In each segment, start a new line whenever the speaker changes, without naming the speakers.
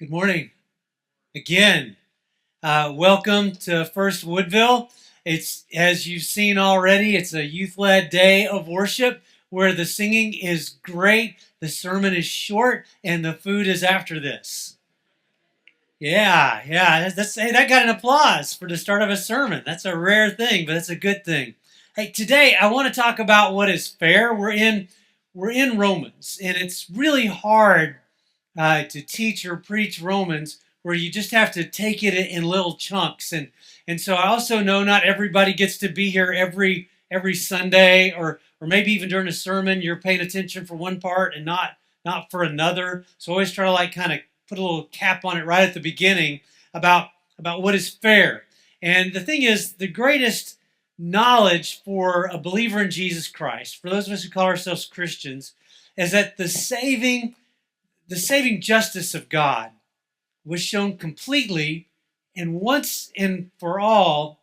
Good morning again. Welcome to First Woodville. It's, as you've seen already, it's a youth-led day of worship where the singing is great, the sermon is short, and the food is after this. Yeah. Hey, that got an applause for the start of a sermon. That's a rare thing, but it's a good thing. Hey, today I want to talk about what is fair. We're in Romans, and it's really hard to teach or preach Romans where you just have to take it in little chunks. And so I also know not everybody gets to be here every Sunday, or maybe even during a sermon you're paying attention for one part and not for another. So I always try to kind of put a little cap on it right at the beginning about what is fair. And the thing is, the greatest knowledge for a believer in Jesus Christ, for those of us who call ourselves Christians, is that the saving justice of God was shown completely and once and for all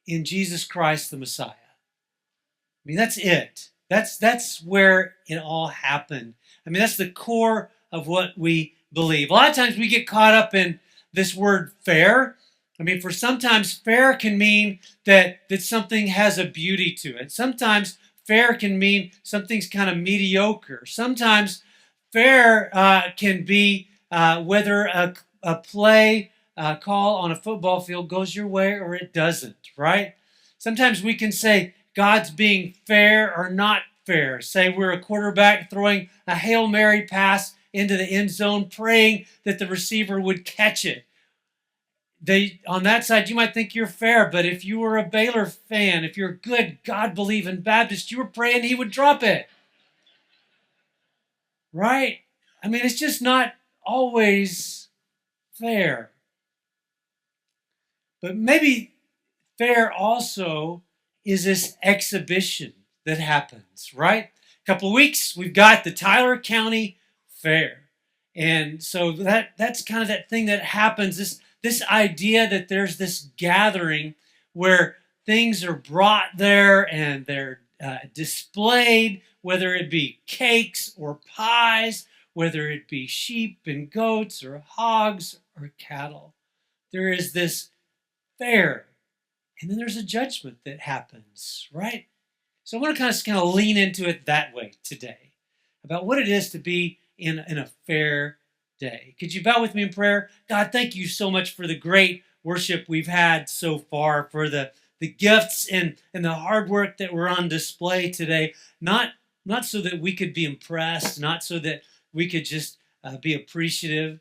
in Jesus Christ the Messiah. I mean, that's it. That's where it all happened. I mean, that's the core of what we believe. A lot of times we get caught up in this word fair. I mean, for sometimes fair can mean that something has a beauty to it. Sometimes fair can mean something's kind of mediocre. Sometimes fair can be whether a play call on a football field goes your way or it doesn't, right? Sometimes we can say God's being fair or not fair. Say we're a quarterback throwing a Hail Mary pass into the end zone, praying that the receiver would catch it. On that side, you might think you're fair, but if you were a Baylor fan, if you're a good, God-believing Baptist, you were praying he would drop it. Right? I mean, it's just not always fair. But maybe fair also is this exhibition that happens, right? A couple of weeks, we've got the Tyler County Fair. And so that's kind of that thing that happens, this idea that there's this gathering where things are brought there and they're displayed, whether it be cakes or pies, whether it be sheep and goats or hogs or cattle. There is this fair, and then there's a judgment that happens, right? So I want to kind of lean into it that way today, about what it is to be in a fair day. Could you bow with me in prayer? God, thank you so much for the great worship we've had so far, for the gifts and the hard work that were on display today. Not so that we could be impressed, not so that we could just be appreciative,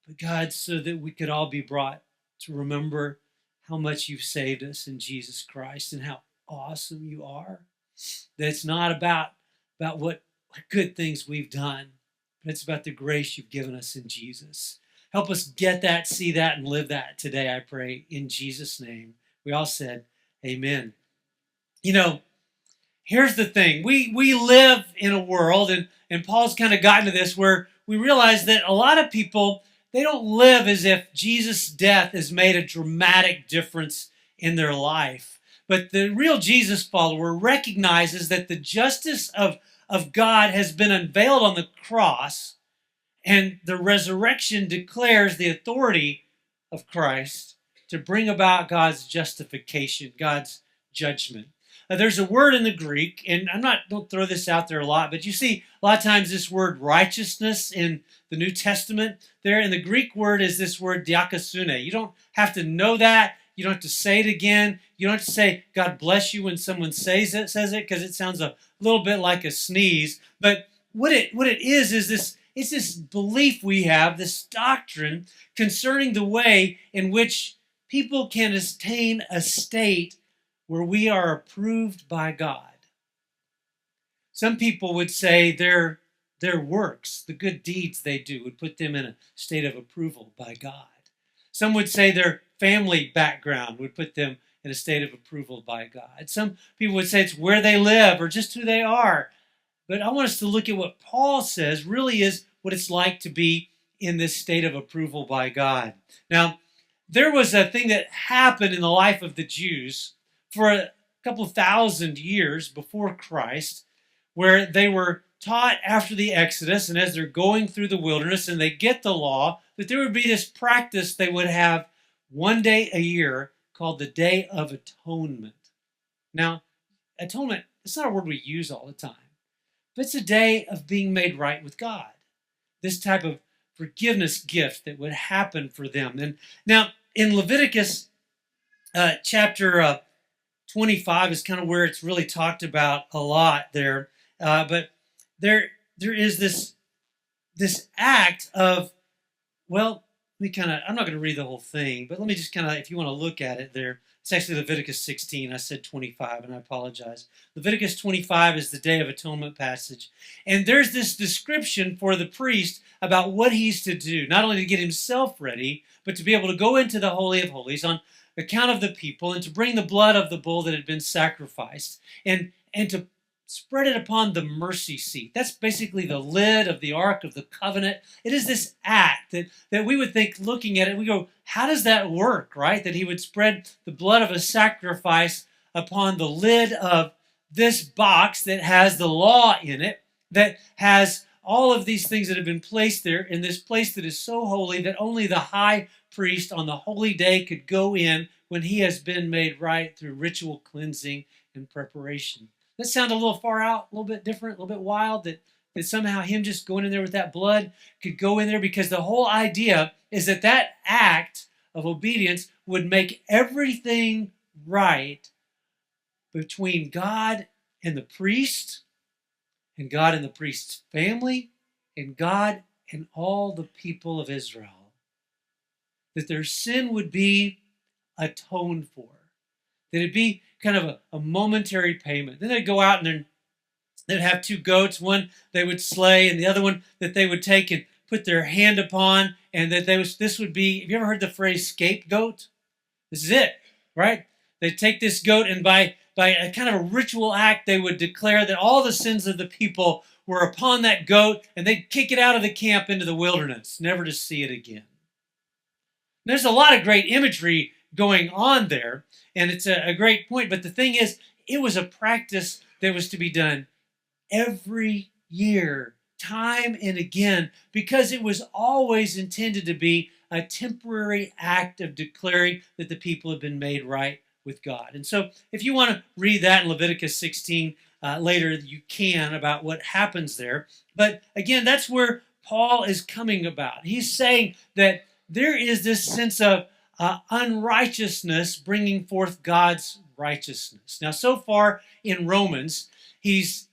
but God, so that we could all be brought to remember how much you've saved us in Jesus Christ and how awesome you are. That it's not about what good things we've done, but it's about the grace you've given us in Jesus. Help us get that, see that, and live that today, I pray, in Jesus' name. We all said, amen. You know, here's the thing. We live in a world, and Paul's kind of gotten to this, where we realize that a lot of people, they don't live as if Jesus' death has made a dramatic difference in their life. But the real Jesus follower recognizes that the justice of God has been unveiled on the cross, and the resurrection declares the authority of Christ to bring about God's justification, God's judgment. There's a word in the Greek, and don't throw this out there a lot, but you see a lot of times this word righteousness in the New Testament there, and the Greek word is this word diakosune. You don't have to know that. You don't have to say it again. You don't have to say God bless you when someone says it, because it sounds a little bit like a sneeze. But what it is this, it's this belief we have, this doctrine concerning the way in which people can attain a state where we are approved by God. Some people would say their works, the good deeds they do, would put them in a state of approval by God. Some would say their family background would put them in a state of approval by God. Some people would say it's where they live or just who they are. But I want us to look at what Paul says really is what it's like to be in this state of approval by God. Now, there was a thing that happened in the life of the Jews for a couple thousand years before Christ, where they were taught after the Exodus and as they're going through the wilderness and they get the law, that there would be this practice they would have one day a year called the Day of Atonement. Now, atonement, it's not a word we use all the time, but it's a day of being made right with God. This type of forgiveness gift that would happen for them. And now in Leviticus chapter 25 is kind of where it's really talked about a lot there. But there is this act of, well, I'm not going to read the whole thing, but let me just if you want to look at it there, it's actually Leviticus 16. I said 25, and I apologize. Leviticus 25 is the Day of Atonement passage. And there's this description for the priest about what he's to do, not only to get himself ready, but to be able to go into the Holy of Holies on account of the people and to bring the blood of the bull that had been sacrificed and to spread it upon the mercy seat. That's basically the lid of the Ark of the Covenant. It is this act that we would think, looking at it, we go, how does that work, right? That he would spread the blood of a sacrifice upon the lid of this box that has the law in it, that has all of these things that have been placed there in this place that is so holy that only the high priest on the holy day could go in when he has been made right through ritual cleansing and preparation. That sound a little far out, a little bit different, a little bit wild, that somehow him just going in there with that blood could go in there, because the whole idea is that act of obedience would make everything right between God and the priest, and God and the priest's family, and God and all the people of Israel. That their sin would be atoned for. That it'd be kind of a momentary payment. Then they'd go out and they'd have two goats. One they would slay, and the other one that they would take and put their hand upon. And that this would be, have you ever heard the phrase scapegoat? This is it, right? They'd take this goat, and by a kind of a ritual act, they would declare that all the sins of the people were upon that goat, and they'd kick it out of the camp into the wilderness, never to see it again. There's a lot of great imagery going on there, and it's a great point. But the thing is, it was a practice that was to be done every year, time and again, because it was always intended to be a temporary act of declaring that the people have been made right with God. And so if you want to read that in Leviticus 16 later, you can, about what happens there. But again, that's where Paul is coming about. He's saying that there is this sense of unrighteousness bringing forth God's righteousness. Now, so far in Romans, he's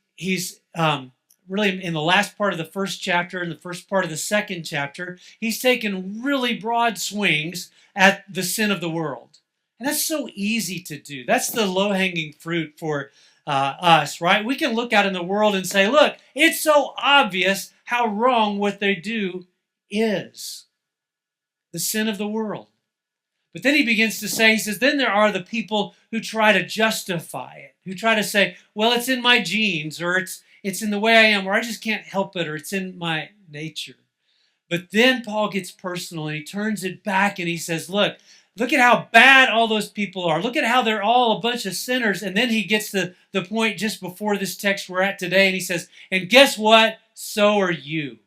really in the last part of the first chapter and the first part of the second chapter, he's taken really broad swings at the sin of the world. And that's so easy to do. That's the low-hanging fruit for us, right? We can look out in the world and say, look, it's so obvious how wrong what they do is. The sin of the world. But then he begins to say, he says, then there are the people who try to justify it, who try to say, well, it's in my genes, or it's in the way I am, or I just can't help it, or it's in my nature. But then Paul gets personal, and he turns it back, and he says, look at how bad all those people are. Look at how they're all a bunch of sinners. And then he gets to the point just before this text we're at today, and he says, and guess what? So are you.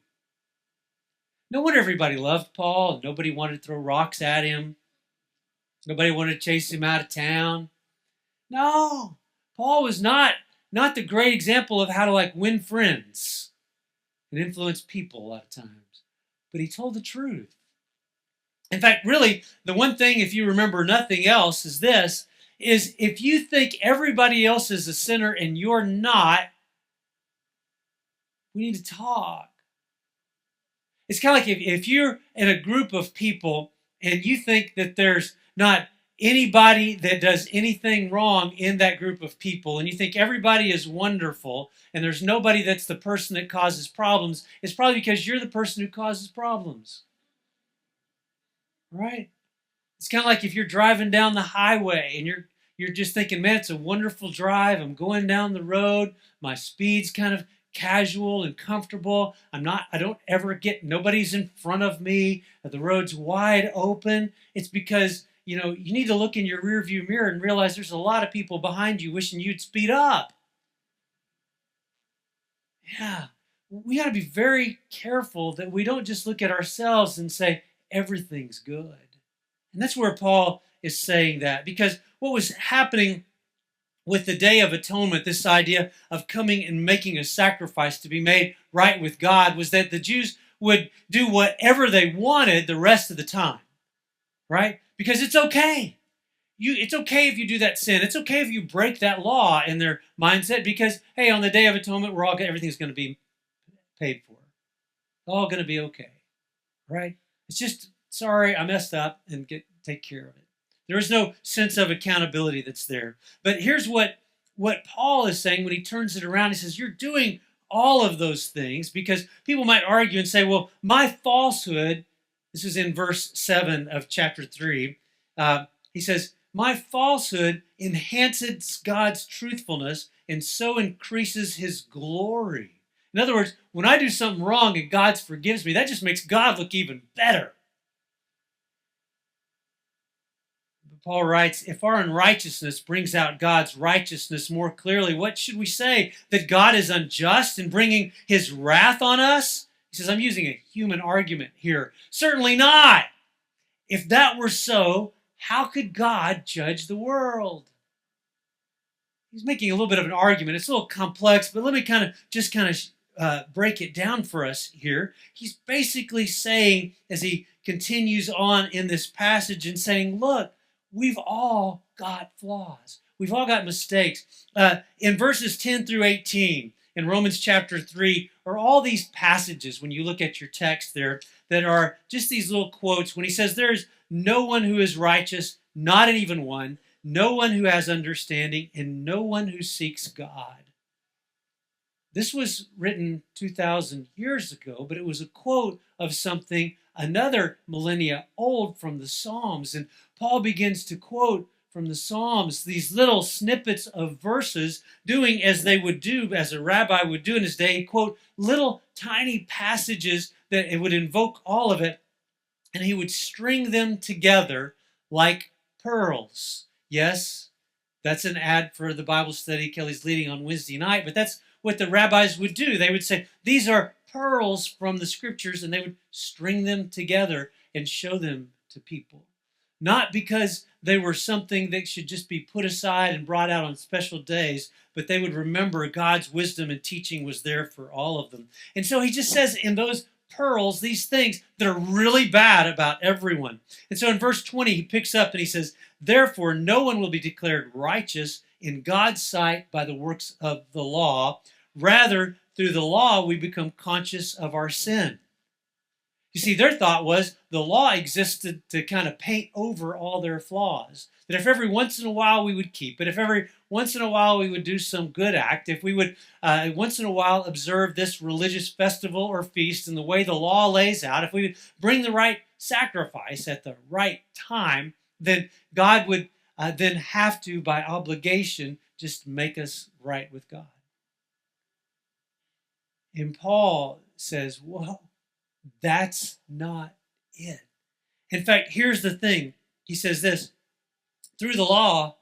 No wonder everybody loved Paul. Nobody wanted to throw rocks at him. Nobody wanted to chase him out of town. No, Paul was not the great example of how to win friends and influence people a lot of times. But he told the truth. In fact, really, the one thing, if you remember nothing else, is this, is if you think everybody else is a sinner and you're not, we need to talk. It's kind of like if you're in a group of people and you think that there's not anybody that does anything wrong in that group of people, and you think everybody is wonderful and there's nobody that's the person that causes problems, it's probably because you're the person who causes problems. Right? It's kind of like if you're driving down the highway and you're just thinking, man, it's a wonderful drive. I'm going down the road. My speed's kind of casual and comfortable. I don't ever nobody's in front of me. The road's wide open. It's because, you need to look in your rearview mirror and realize there's a lot of people behind you wishing you'd speed up. Yeah. we got to be very careful that we don't just look at ourselves and say, everything's good. And that's where Paul is saying that, because what was happening with the Day of Atonement, this idea of coming and making a sacrifice to be made right with God, was that the Jews would do whatever they wanted the rest of the time, right? Because it's okay. It's okay if you do that sin. It's okay if you break that law in their mindset, because, hey, on the Day of Atonement, everything's going to be paid for. It's all going to be okay, right? It's just, sorry, I messed up, and take care of it. There is no sense of accountability that's there. But here's what Paul is saying when he turns it around. He says, you're doing all of those things, because people might argue and say, well, my falsehood, this is in verse 7 of chapter 3, he says, my falsehood enhances God's truthfulness and so increases his glory. In other words, when I do something wrong and God forgives me, that just makes God look even better. Paul writes, if our unrighteousness brings out God's righteousness more clearly, what should we say? That God is unjust in bringing his wrath on us? He says, I'm using a human argument here. Certainly not. If that were so, how could God judge the world? He's making a little bit of an argument. It's a little complex, but let me kind of break it down for us here. He's basically saying, as he continues on in this passage, and saying, look, we've all got flaws. We've all got mistakes. In verses 10 through 18, in Romans chapter 3, are all these passages, when you look at your text there, that are just these little quotes when he says, there's no one who is righteous, not even one, no one who has understanding, and no one who seeks God. This was written 2,000 years ago, but it was a quote of something another millennia old from the Psalms. And Paul begins to quote from the Psalms these little snippets of verses, doing as they would do, as a rabbi would do in his day. He'd quote little tiny passages that it would invoke all of it, and he would string them together like pearls. Yes, that's an ad for the Bible study Kelly's leading on Wednesday night, but that's what the rabbis would do. They would say, these are pearls from the scriptures, and they would string them together and show them to people. Not because they were something that should just be put aside and brought out on special days, but they would remember God's wisdom and teaching was there for all of them. And so he just says in those pearls, these things that are really bad about everyone. And so in verse 20, he picks up and he says, therefore, no one will be declared righteous in God's sight by the works of the law. Rather, through the law, we become conscious of our sin. You see, their thought was the law existed to kind of paint over all their flaws. That if every once in a while we would keep it, if every once in a while we would do some good act, if we would once in a while observe this religious festival or feast in the way the law lays out, if we would bring the right sacrifice at the right time, then God would then have to, by obligation, just make us right with God. And Paul says, well, that's not it. In fact, here's the thing. He says this, through the law,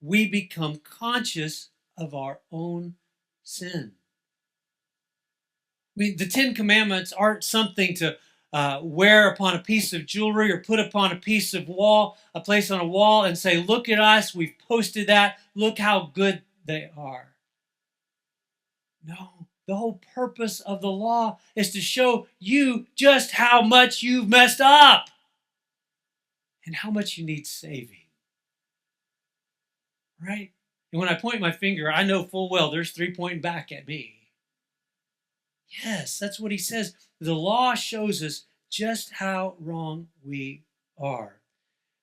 we become conscious of our own sin. I mean, the Ten Commandments aren't something to wear upon a piece of jewelry or put upon a place on a wall and say, look at us, we've posted that, look how good they are. No. The whole purpose of the law is to show you just how much you've messed up and how much you need saving. Right? And when I point my finger, I know full well there's 3 pointing back at me. Yes, that's what he says. The law shows us just how wrong we are.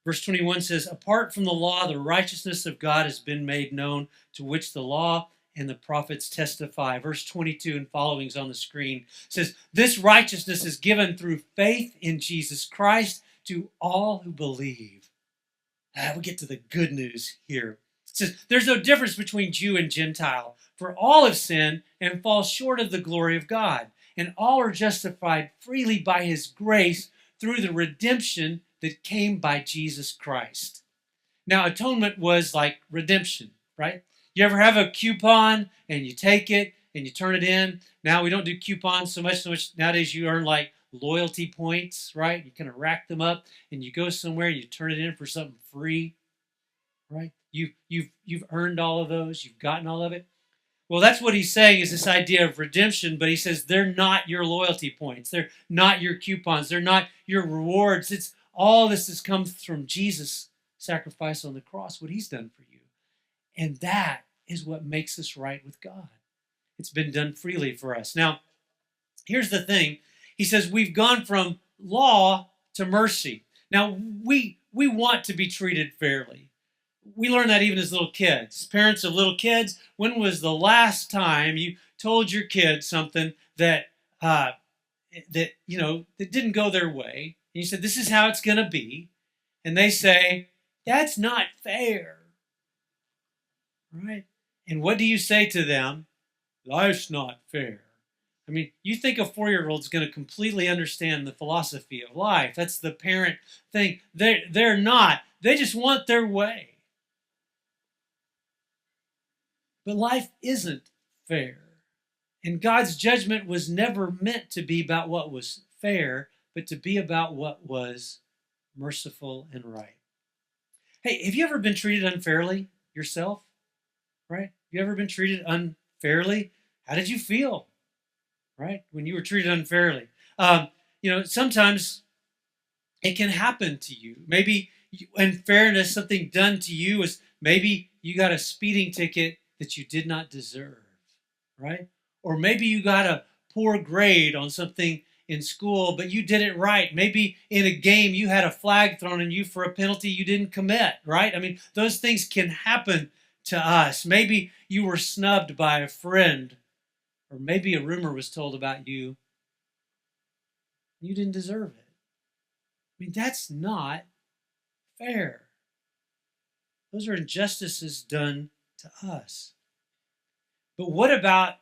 Verse 21 says, apart from the law, the righteousness of God has been made known, to which the law and the prophets testify. Verse 22 and following is on the screen. It says, this righteousness is given through faith in Jesus Christ to all who believe. We get to the good news here. It says, there's no difference between Jew and Gentile, for all have sinned and fall short of the glory of God, and all are justified freely by his grace through the redemption that came by Jesus Christ. Now, atonement was like redemption, right? You ever have a coupon and you take it and you turn it in. Now we don't do coupons so much. Nowadays you earn like loyalty points, right? You kind of rack them up, and you go somewhere and you turn it in for something free, right? You've earned all of those. You've gotten all of it. Well, that's what he's saying is this idea of redemption, but he says they're not your loyalty points. They're not your coupons. They're not your rewards. It's all this has come from Jesus' sacrifice on the cross, what he's done for you. And that is what makes us right with God. It's been done freely for us. Now, here's the thing. He says we've gone from law to mercy. Now, we want to be treated fairly. We learn that even as little kids. Parents of little kids, when was the last time you told your kid something that didn't go their way? And you said, this is how it's going to be. And they say, that's not fair. Right? And what do you say to them? Life's not fair. I mean, you think a 4-year-old's going to completely understand the philosophy of life. That's the parent thing. They're not. They just want their way. But life isn't fair. And God's judgment was never meant to be about what was fair, but to be about what was merciful and right. Hey, have you ever been treated unfairly yourself? Right? Have you ever been treated unfairly? How did you feel? Right? When you were treated unfairly. Sometimes it can happen to you. Maybe unfairness, something done to you is maybe you got a speeding ticket that you did not deserve, right? Or maybe you got a poor grade on something in school, but you did it right. Maybe in a game you had a flag thrown at you for a penalty you didn't commit, right? I mean, those things can happen to us. Maybe you were snubbed by a friend, or maybe a rumor was told about you. You didn't deserve it. I mean, that's not fair. Those are injustices done to us. But what about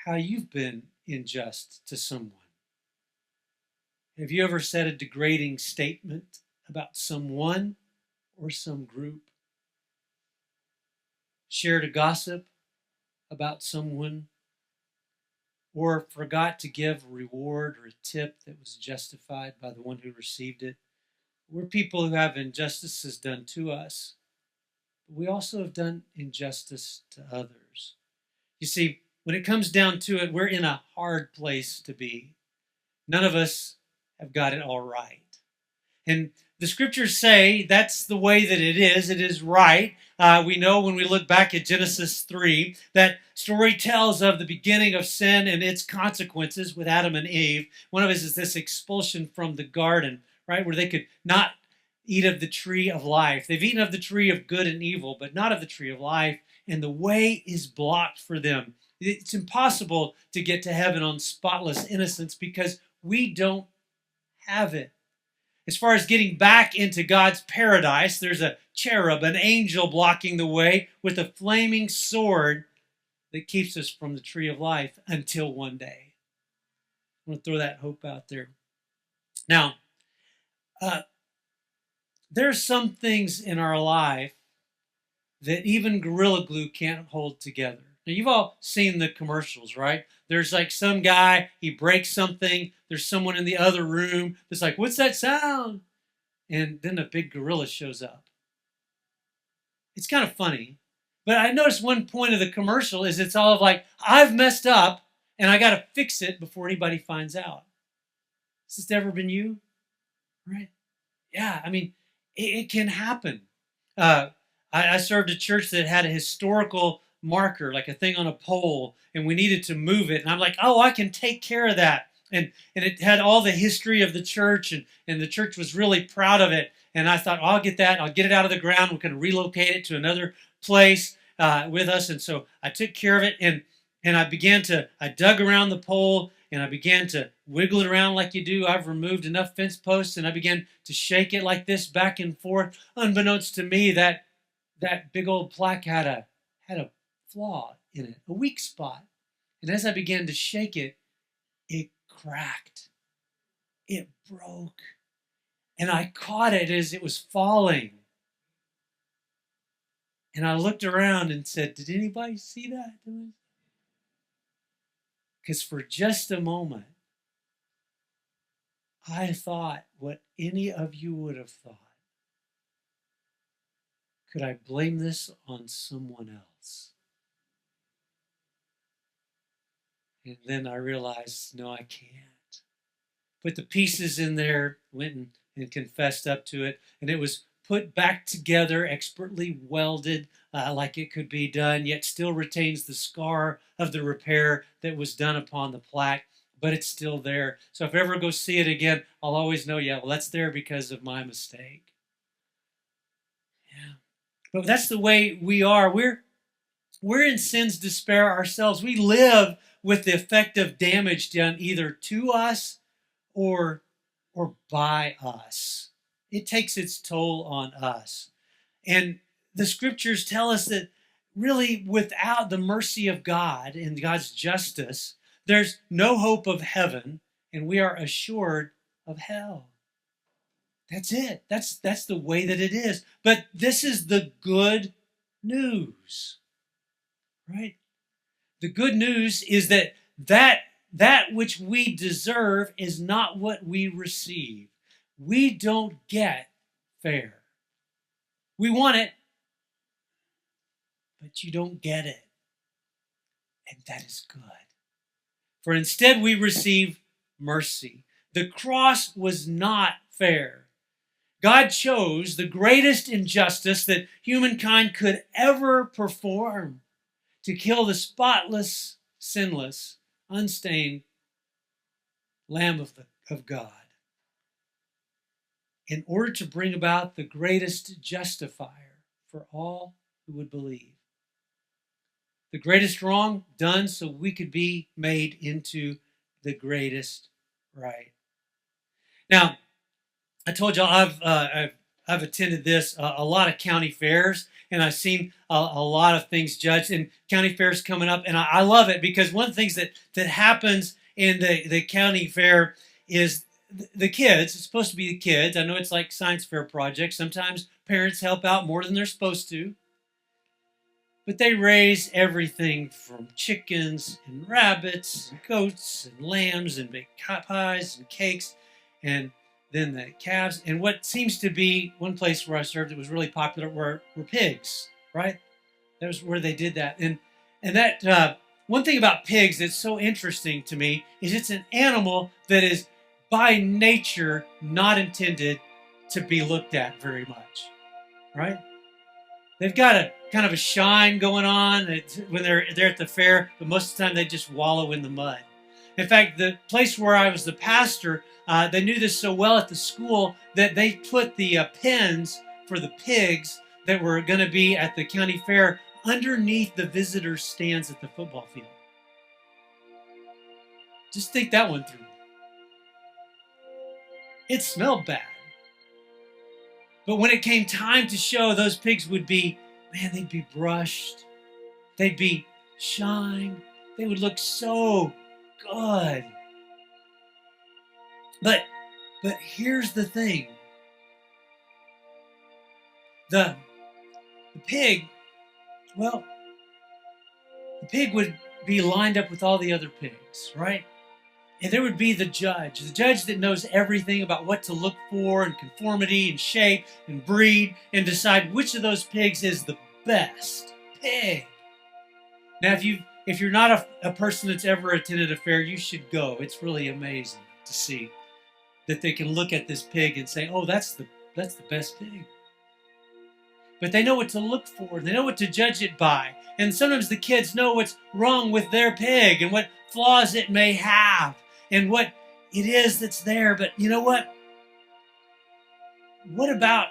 how you've been unjust to someone? Have you ever said a degrading statement about someone or some group? Shared a gossip about someone? Or forgot to give a reward or a tip that was justified by the one who received it? We're people who have injustices done to us. We also have done injustice to others. You see, when it comes down to it, we're in a hard place to be. None of us have got it all right. And the scriptures say that's the way that it is. It is right. We know when we look back at Genesis 3, that story tells of the beginning of sin and its consequences with Adam and Eve. One of us is this expulsion from the garden, right, where they could not eat of the tree of life. They've eaten of the tree of good and evil, but not of the tree of life, and the way is blocked for them. It's impossible to get to heaven on spotless innocence because we don't have it. As far as getting back into God's paradise, there's a cherub, an angel blocking the way with a flaming sword that keeps us from the tree of life until one day. I want to throw that hope out there. Now, there's some things in our life that even Gorilla Glue can't hold together. Now, you've all seen the commercials, right? There's like some guy, he breaks something. There's someone in the other room that's like, what's that sound? And then a big gorilla shows up. It's kind of funny. But I noticed one point of the commercial is it's all of like, I've messed up and I got to fix it before anybody finds out. Has this ever been you? Right? Yeah, I mean, it can happen. I served a church that had a historical marker, like a thing on a pole, and we needed to move it. And I'm like, oh, I can take care of that. And it had all the history of the church, and the church was really proud of it. And I thought, I'll get that. I'll get it out of the ground. We can relocate it to another place with us. And so I took care of it, and I dug around the pole, and I began to wiggle it around like you do. I've removed enough fence posts, and I began to shake it like this back and forth. Unbeknownst to me, that big old plaque had a flaw in it, a weak spot. And as I began to shake it, it cracked. It broke. And I caught it as it was falling. And I looked around and said, did anybody see that? Because for just a moment, I thought what any of you would have thought. Could I blame this on someone else? And then I realized, no, I can't. Put the pieces in there, went and confessed up to it, and it was put back together, expertly welded, like it could be done, yet still retains the scar of the repair that was done upon the plaque, but it's still there. So if I ever go see it again, I'll always know, yeah, well, that's there because of my mistake. Yeah. But that's the way we are. We're in sin's despair ourselves. We live with the effect of damage done either to us or by us. It takes its toll on us. And the scriptures tell us that really without the mercy of God and God's justice, there's no hope of heaven, and we are assured of hell. That's it. That's the way that it is. But this is the good news, right? The good news is that which we deserve is not what we receive. We don't get fair. We want it, but you don't get it. And that is good. For instead we receive mercy. The cross was not fair. God chose the greatest injustice that humankind could ever perform to kill the spotless, sinless, unstained Lamb of God in order to bring about the greatest justifier for all who would believe. The greatest wrong done so we could be made into the greatest right. Now, I told y'all I've attended this a lot of county fairs, and I've seen a lot of things judged. And county fairs coming up, and I love it because one of the things that happens in the county fair is the kids. It's supposed to be the kids. I know it's like science fair projects. Sometimes parents help out more than they're supposed to. But they raise everything from chickens and rabbits and goats and lambs and bake pies and cakes and then the calves. And what seems to be one place where I served that was really popular were pigs, right? That was where they did that. And that one thing about pigs that's so interesting to me is it's an animal that is by nature not intended to be looked at very much, right? They've got a kind of a shine going on when they're at the fair, but most of the time they just wallow in the mud. In fact, the place where I was the pastor, they knew this so well at the school that they put the pens for the pigs that were going to be at the county fair underneath the visitor stands at the football field. Just think that one through. It smelled bad. But when it came time to show, those pigs would be, man, they'd be brushed. They'd be shined. They would look so good. But here's the thing. The pig, well, the pig would be lined up with all the other pigs, right? And there would be the judge that knows everything about what to look for and conformity and shape and breed and decide which of those pigs is the best pig. Now, if you're not a person that's ever attended a fair, you should go. It's really amazing to see that they can look at this pig and say, oh, that's the best pig. But they know what to look for. They know what to judge it by. And sometimes the kids know what's wrong with their pig and what flaws it may have and what it is that's there. But you know what? What about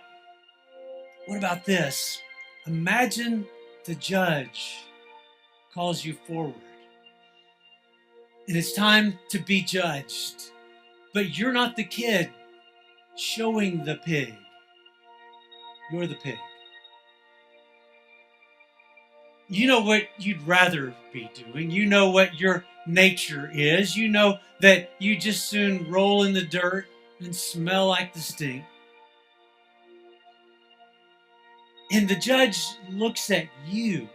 this? Imagine the judge calls you forward. And it's time to be judged. But you're not the kid showing the pig. You're the pig. You know what you'd rather be doing. You know what your nature is. You know that you just soon roll in the dirt and smell like the stink. And the judge looks at you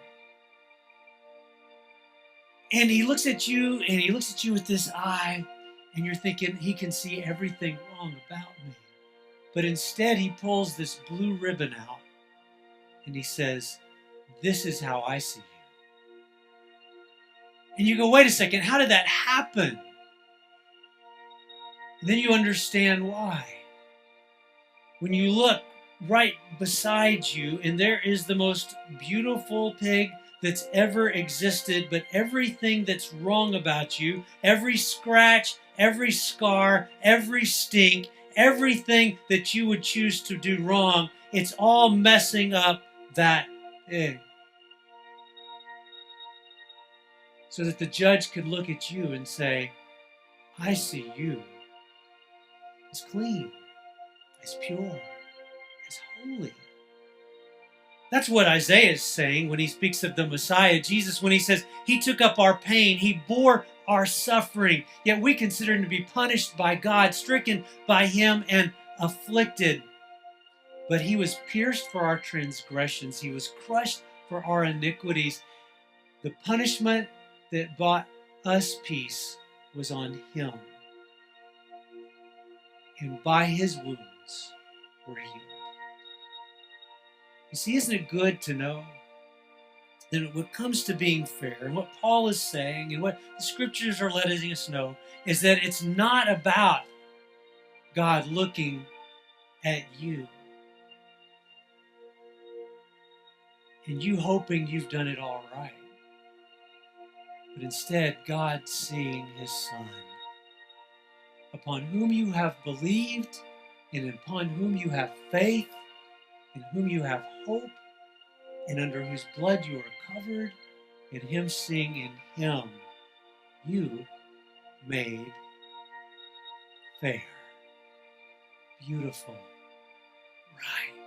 And he looks at you and he looks at you with this eye, and you're thinking he can see everything wrong about me. But instead, he pulls this blue ribbon out and he says, "This is how I see you." And you go, "Wait a second, how did that happen?" And then you understand why. When you look right beside you, and there is the most beautiful pig that's ever existed, but everything that's wrong about you, every scratch, every scar, every stink, everything that you would choose to do wrong, it's all messing up that pig. So that the judge could look at you and say, "I see you as clean, as pure, as holy." That's what Isaiah is saying when he speaks of the Messiah, Jesus, when he says he took up our pain, he bore our suffering, yet we consider him to be punished by God, stricken by him, and afflicted. But he was pierced for our transgressions, he was crushed for our iniquities. The punishment that brought us peace was on him, and by his wounds we're healed. You see, isn't it good to know that what comes to being fair, and what Paul is saying, and what the scriptures are letting us know, is that it's not about God looking at you and you hoping you've done it all right, but instead God seeing his Son, upon whom you have believed, and upon whom you have faith, in whom you have hope, and under whose blood you are covered, and him seeing in him you made fair, beautiful, right.